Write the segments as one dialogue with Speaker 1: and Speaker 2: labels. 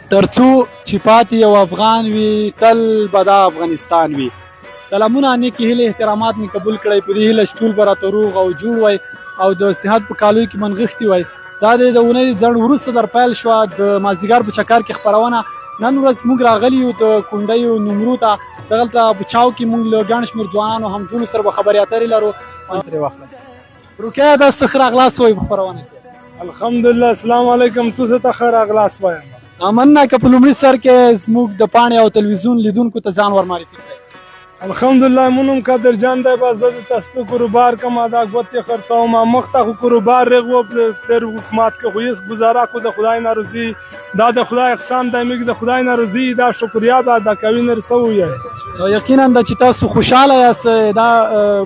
Speaker 1: ترڅو چې پاتې یو افغان وي تل به دا افغانستان وي. سلامونه، نیکې هیلې احترامات مې قبول کړئ. په دې هیله چې ټول به راته روغ او جوړ وای او د صحت په کالیو کې منغښتي وای. دا د اونۍ ځنډ وروسته در پیل شوه د مازدیګر په چکر کې خپرونه. نن ورځ موږ راغلي یو د کونډیو نومرو ته. دغلته بچاو کې موږ له ګڼ شمېر ځوانانو همزولو سره به خبرې اترې لرو. ترې واخلئ. روقیه، دا څه ښه راغلاست وایي په خپرونه کې؟
Speaker 2: الحمدلله. السلام علیکم. تو څه ته ښه راغلاست وایم؟
Speaker 1: مننه که په لومړي سر کې زموږ د پاڼې او تلویزیون لیدونکو ته ځان ور معرفي کړئ.
Speaker 2: الحمدلله. مونږ قادر جان دی. با زه د تسبیح کاروبار کوم. دا ګوتې خرڅوم. مخته خو کاروبار رغو تر حکومت کې خو هېڅ گزاره کو د خدای نه روزي. دا د خدای احسان دی. موږ د خدای نه روزي دا شکریا به ادا کوي. نر څه ووایو؟
Speaker 1: یقینا دا چې تاسو خوشحاله یاست دا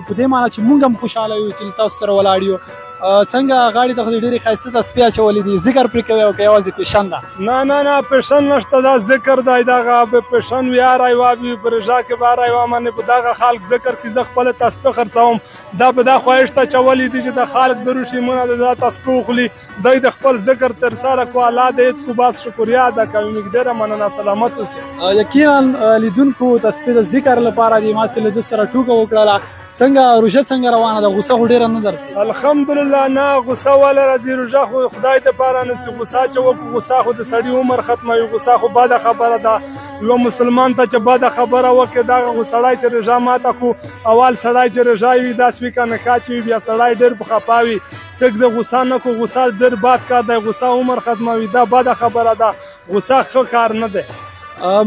Speaker 1: په دې معنی چې موږ هم خوشحاله یو چې تاسو سره ولاړ یو. څنګه غاړې ته خو ډېرې ښایسته تسبیح اچولې دي، ذکر پرې کوئ او که یوازې پیشن ده؟
Speaker 2: نه پیشن نشته. دا ذکر دی. دغه پیشن وي هر یوه وي په رژا کې به هر یوه باندې په دغه خلک ذکر کې زه خپله تسبیح خرڅوم. دا په دا خواهش ته اچولي دي چې د خلک د روشي مونه د دا تسبیح وخوري. دی د خپل ذکر ترسره کړو. الله دې عید کو باز شکریا ادا کوي. موږ ډېره مننه. سلامت اوسئ.
Speaker 1: یقینا لیدونکو تسبیح د ذکر لپاره دي. ما سره له ده سره ټوکه وکړله. څنګه روژه څنګه روانه ده؟ غوسه خو ډېره نه درځي؟
Speaker 2: الحمدلله. نه غوسه ولا راځي. روژه خو خدای دپاره نسي. غوسه چې وکړو غوسه خو د سړي عمر ختموي. غوسه خو بده خبره ده. یو مسلمان ته چې بده خبره وکړي دغه سړی چې روژه ماته کړو. اول سړی چې روژه وي داسې وي که نکاح چې وي بیا سړی ډېر په خفه وي. څوک د غوسه نه کړو. غوسه ډېر بد کار دی. غوسه عمر ختموي. دا بده خبره ده. غوسه ښه کار نه دی.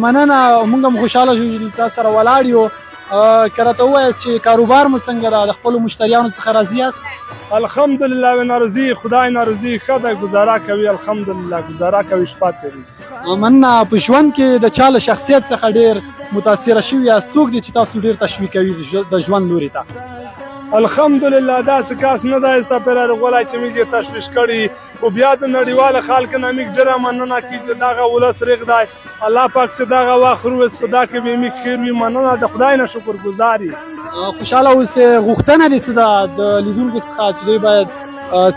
Speaker 1: مننه. موږ هم خوشحاله شو چې تاسو سره ولاړ یو. که راته ووایاست چې کاروبار مو څنګه ده؟ د خپلو مشتریانو څخه راضي یاست؟
Speaker 2: الحمدلله. ناروزي خدای ناروزي ښه دی. گزاره کوي. الحمدلله گزاره کوي. شپه تېروي.
Speaker 1: مننه. په ژوند کې د چا له شخصیت څخه ډېر متاثره شوي یاست؟ څوک دی چې تاسو ډېر تشویقوي د ژوند لوري ته؟
Speaker 2: الحمدلله داسې کس نه دی سپېره غولی چې موږ یې تشویش کړي. خو بیا د نړیواله خلکو نه موږ ډېره مننه کوي چې دغه ولس ریغ دی. الله پاک چې دغه وخت روز په دا کې به موږ خیر وي. مننه د خدای نه شکرګزار یو.
Speaker 1: خوشحاله اوسئ. غوښتنه دې څه ده د لیدونکو څخه چې دوی باید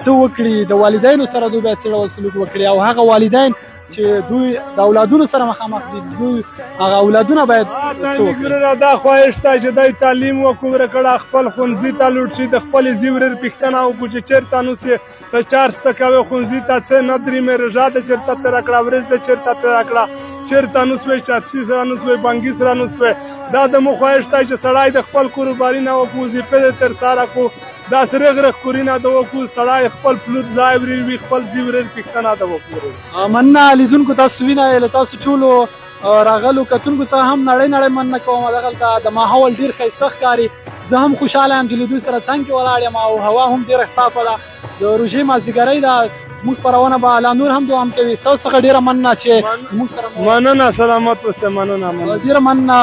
Speaker 1: څه وکړي؟ د والدینو سره دوی باید څه ډول سلوک وکړي او هغه والدین چې دوی د اولادونو سره مخامخ دي دوی هغه اولادونه باید څه وکړي؟
Speaker 2: دا خواهش دی چې دی تعلیم وکړه کړه خپل ښوونځي ته لوټ شي. د خپلې ځي ورور پوښتنه وکړو چې چېرته نوسې ته چارج څه کوې ښوونځي ته څه نه درېمې روژه ده چېرته تېره کړه ورځ ده چېرته تېره کړه چېرته نوسوې چارسي سره نوسوې بانکي سره نوسوې. دا د مو خواهش دی چې سړی د خپل کاروباري نه وکړو وظیفې دې ترسره کړو. داسې رغ رغ کورونه د وکړو. سړی خپل پلوت ځای وي خپل ځي ورور پوښتنه د وکړو.
Speaker 1: مننه. لیدونکو تاسو وینئ له تاسو ټولو راغلو کتونکو څخه هم نړۍ مننه کوم. دغلته د ماحول ډېر ښایسته ښکاري. زه هم خوشحاله یم چې له دوی سره څنګ کې ولاړ یم او هوا هم ډېره صافه ده. د روژې مازدیګرۍ ده. زموږ خپرونه به لا نور هم دوام کوي. ستاسو څخه ډېره مننه چې زموږ سره
Speaker 2: مننه. سلامت اوسئ. مننه.
Speaker 1: ډېره مننه.